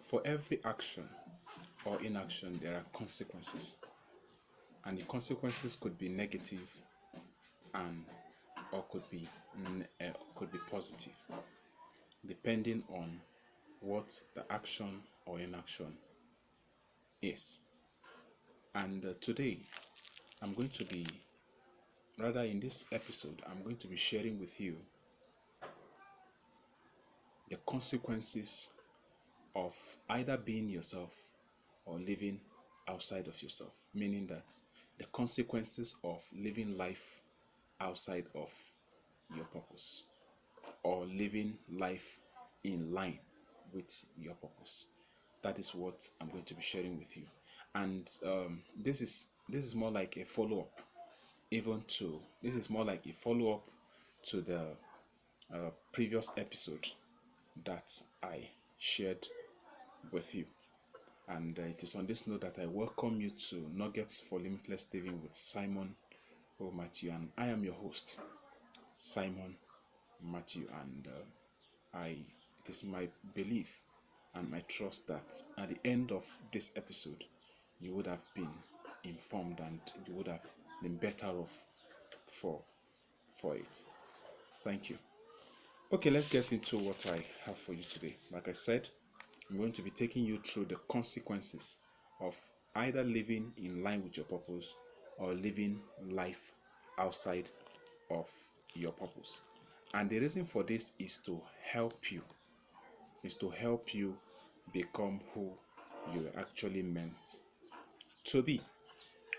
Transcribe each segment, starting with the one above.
for every action or inaction, there are consequences, and the consequences could be negative and or could be positive, depending on what the action or inaction is. And today, I'm going to be, rather in this episode, I'm going to be sharing with you the consequences of either being yourself or living outside of yourself, meaning that the consequences of living life outside of your purpose or living life in line with your purpose. That is what I'm going to be sharing with you. And this is more like a follow-up, this is more like a follow-up to the previous episode that I shared with you. And it is on this note that I welcome you to Nuggets for Limitless Living with Simon O. Matthew, and I am your host, Simon Matthew. And it is my belief and my trust that at the end of this episode, you would have been informed and you would have been better off for it. Thank you. Okay, let's get into what I have for you today. Like I said, I'm going to be taking you through the consequences of either living in line with your purpose or living life outside of your purpose. And the reason for this is to help you become who you were actually meant to be.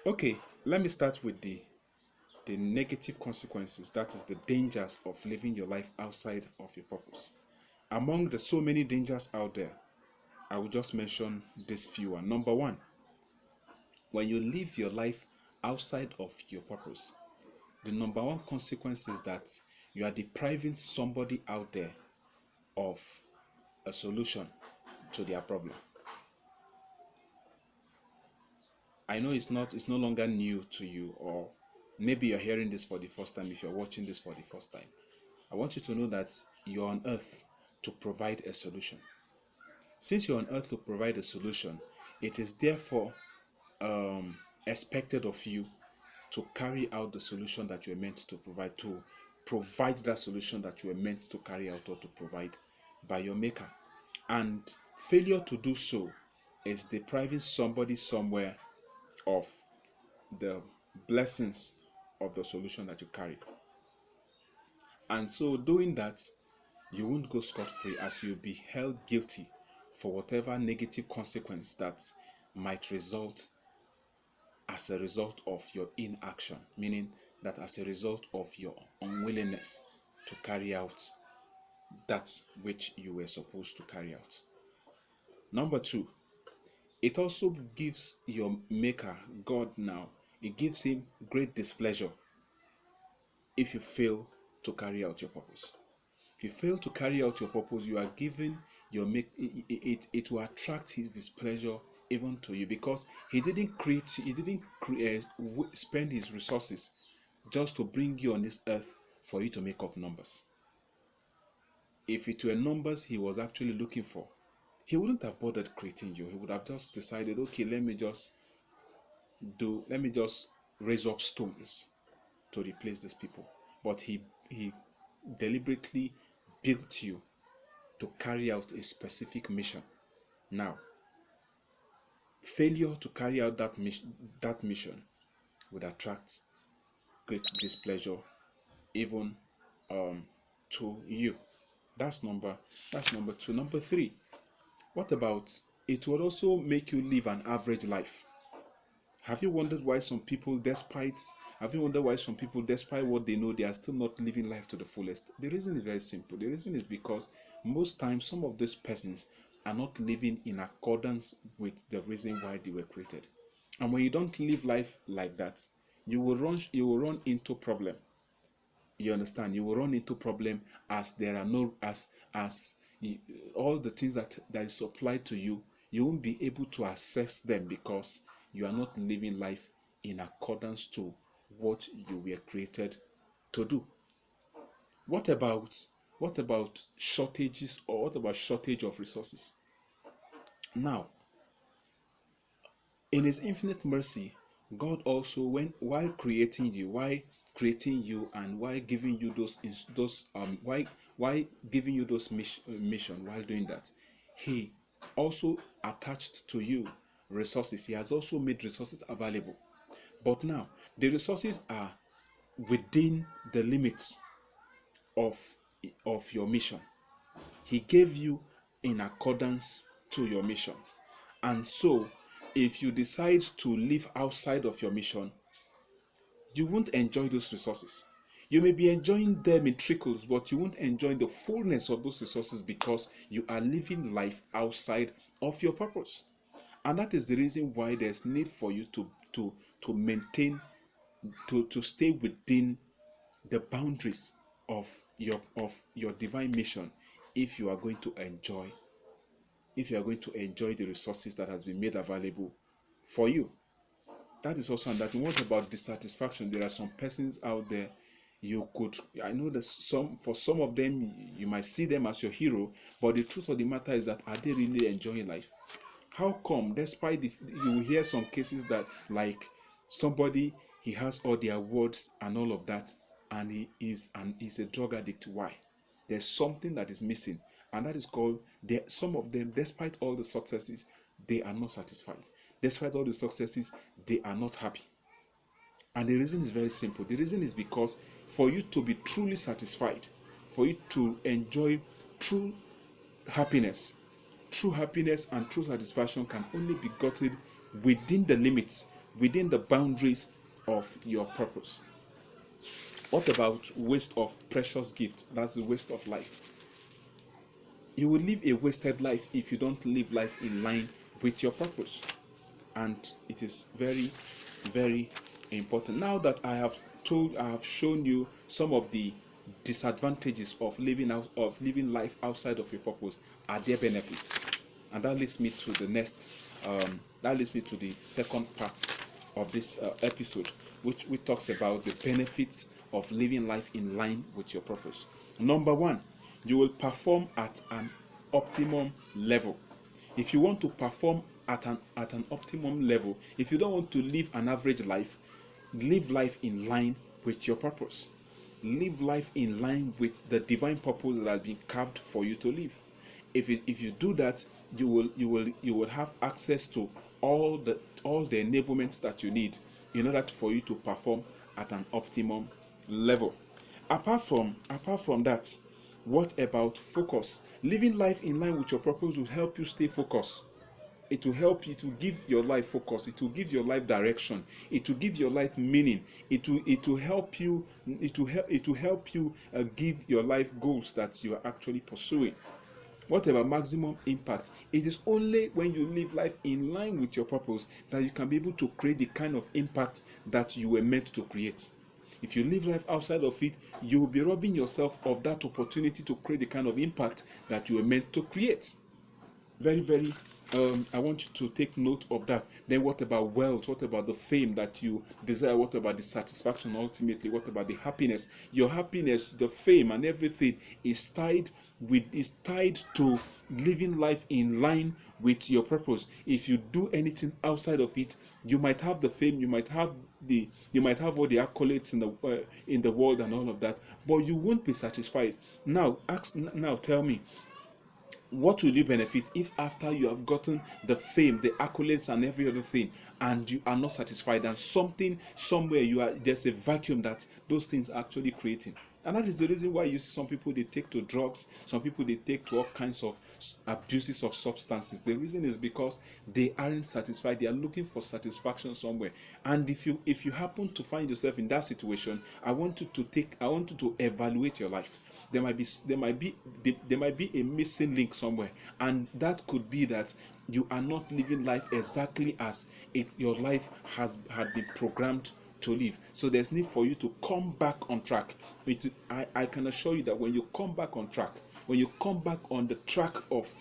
Okay, let me start with the negative consequences, that is the dangers of living your life outside of your purpose. Among the so many dangers out there, I will just mention this few. And number one, when you live your life outside of your purpose, the number one consequence is that you are depriving somebody out there of a solution to their problem. I know it's no longer new to you, or maybe you're hearing this for the first time. If you're watching this for the first time, I want you to know that you're on earth to provide a solution. Since you're on earth to provide a solution, it is therefore expected of you to carry out the solution that you are meant to provide that solution that you are meant to carry out or to provide by your maker. And failure to do so is depriving somebody somewhere of the blessings of the solution that you carry. And so doing that, you won't go scot-free, as you'll be held guilty for whatever negative consequence that might result as a result of your inaction, meaning that as a result of your unwillingness to carry out that which you were supposed to carry out. Number two, it also gives your maker, God now, it gives him great displeasure if you fail to carry out your purpose. If you fail to carry out your purpose, you are giving it will attract his displeasure even to you, because he didn't spend his resources just to bring you on this earth for you to make up numbers. If it were numbers he was actually looking for, he wouldn't have bothered creating you. He would have just decided, okay, let me just raise up stones to replace these people. But he deliberately built you to carry out a specific mission. Now, failure to carry out that mission would attract great displeasure even to you. That's number two. Number three, what about it would also make you live an average life? Have you wondered why some people, despite what they know, they are still not living life to the fullest? The reason is very simple. The reason is because most times some of these persons are not living in accordance with the reason why they were created. And when you don't live life like that, you will run into problem. You understand? You will run into problem, as there are no all the things that is supplied to you, you won't be able to access them because you are not living life in accordance to what you were created to do. What about shortages, or what about shortage of resources? Now, in his infinite mercy, God also, while creating you, and while giving you why giving you those mission, while doing that, he also attached to you resources. He has also made resources available. But now the resources are within the limits of your mission. He gave you in accordance to your mission. And so, if you decide to live outside of your mission, you won't enjoy those resources. You may be enjoying them in trickles, but you won't enjoy the fullness of those resources because you are living life outside of your purpose. And that is the reason why there's need for you to maintain, to stay within the boundaries of your divine mission if you are going to enjoy the resources that has been made available for you. That is also another thing. What about dissatisfaction? There are some persons out there, I know that for some of them you might see them as your hero, but the truth of the matter is that, are they really enjoying life? How come, despite you will hear some cases that, like, somebody, he has all the awards and all of that, and he's a drug addict. Why? There's something that is missing, and that is called, some of them, despite all the successes, they are not satisfied. Despite all the successes, they are not happy. And the reason is very simple. The reason is because for you to be truly satisfied, for you to enjoy true happiness, and true satisfaction can only be gotten within the limits, within the boundaries of your purpose. What about waste of precious gift? That's the waste of life. You will live a wasted life if you don't live life in line with your purpose. And it is very, very important. Now that I have shown you some of the disadvantages of living life outside of your purpose, are there benefits? And that leads me to the second part of this episode, which talks about the benefits of living life in line with your purpose. Number one, you will perform at an optimum level. If you want to perform at an optimum level, if you don't want to live an average life, live life in line with your purpose. Live life in line with the divine purpose that has been carved for you to live. If you do that, you will have access to all the enablements that you need in order for you to perform at an optimum level. Apart from that, what about focus? Living life in line with your purpose will help you stay focused. It will help you to give your life focus. It will give your life direction. It will give your life meaning. It will help you give your life goals that you are actually pursuing. What about maximum impact? It is only when you live life in line with your purpose that you can be able to create the kind of impact that you were meant to create. If you live life outside of it, you will be robbing yourself of that opportunity to create the kind of impact that you were meant to create. Very, very I want you to take note of that. Then what about wealth? What about the fame that you desire? What about the satisfaction ultimately? What about the happiness? Your happiness, the fame, and everything is tied to living life in line with your purpose. If you do anything outside of it, you might have the fame, you might have all the accolades in the world and all of that, but you won't be satisfied. Now tell me, what will you benefit if after you have gotten the fame, the accolades, and every other thing, and you are not satisfied, and somewhere there's a vacuum that those things are actually creating? And that is the reason why you see some people, they take to drugs, some people they take to all kinds of abuses of substances. The reason is because they aren't satisfied. They are looking for satisfaction somewhere. And if you happen to find yourself in that situation, I want you to evaluate your life. There might be a missing link somewhere, and that could be that you are not living life exactly as your life had been programmed to live. So there's need for you to come back on track. I can assure you that when you come back on track, when you come back on the track of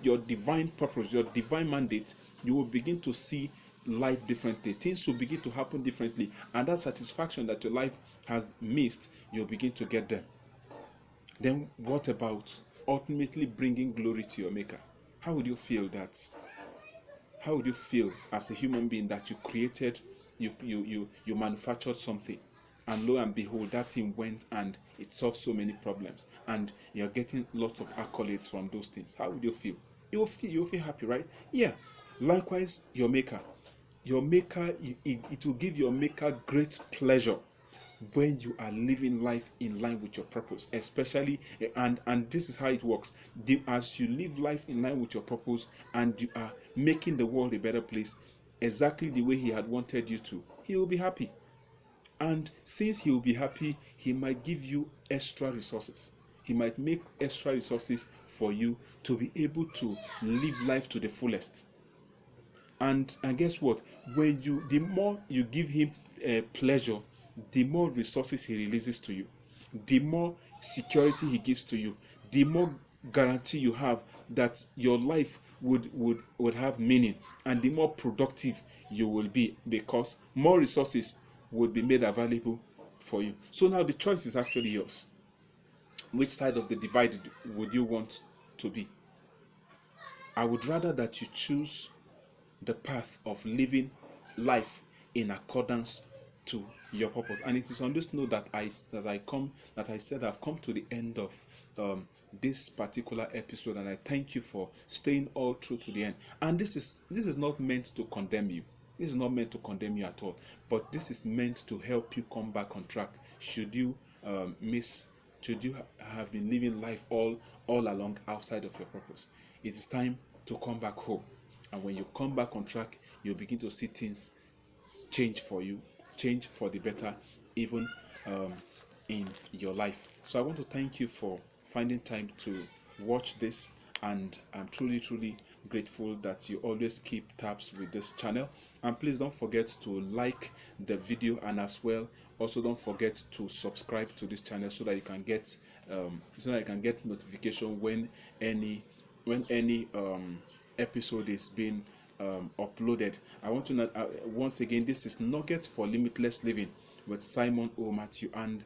your divine purpose, your divine mandate, you will begin to see life differently. Things will begin to happen differently, and that satisfaction that your life has missed, you'll begin to get them. Then what about ultimately bringing glory to your maker? How would you feel that How would you feel as a human being that you created, you manufactured something, and lo and behold, that thing went and it solved so many problems, and you're getting lots of accolades from those things? How would you feel? You'll feel happy, right? Yeah. Likewise, your maker. Your maker, it will give your maker great pleasure when you are living life in line with your purpose, especially, and this is how it works. As you live life in line with your purpose and you are making the world a better place exactly the way he had wanted you to, he will be happy. And since he will be happy, he might give you extra resources. He might make extra resources for you to be able to live life to the fullest. And guess what? The more you give him pleasure, the more resources he releases to you, the more security he gives to you, the more guarantee you have that your life would have meaning, and the more productive you will be, because more resources would be made available for you. So now the choice is actually yours. Which side of the divide would you want to be? I would rather that you choose the path of living life in accordance to your purpose. And it is on this note that I said I've come to the end of this particular episode, and I thank you for staying all through to the end. And this is not meant to condemn you. This is not meant to condemn you at all, but this is meant to help you come back on track. Should you have been living life all along outside of your purpose, it is time to come back home. And when you come back on track, you'll begin to see things change for you, change for the better, even in your life. So I want to thank you for finding time to watch this, and I'm truly grateful that you always keep tabs with this channel. And please don't forget to like the video, and as well, also don't forget to subscribe to this channel so that you can get notification when any episode is being uploaded. I want to once again, this is Nuggets for Limitless Living with Simon O. Matthew, and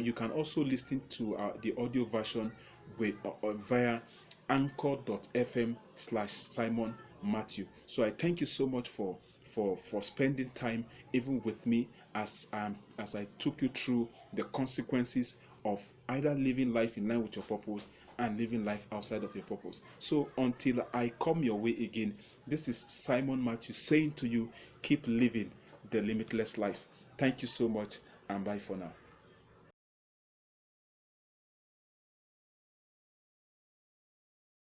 you can also listen to the audio version via anchor.fm/Simon Matthew. So I thank you so much for spending time even with me as I took you through the consequences of either living life in line with your purpose and living life outside of your purpose. So until I come your way again, this is Simon Matthew saying to you, keep living the limitless life. Thank you so much, and bye for now.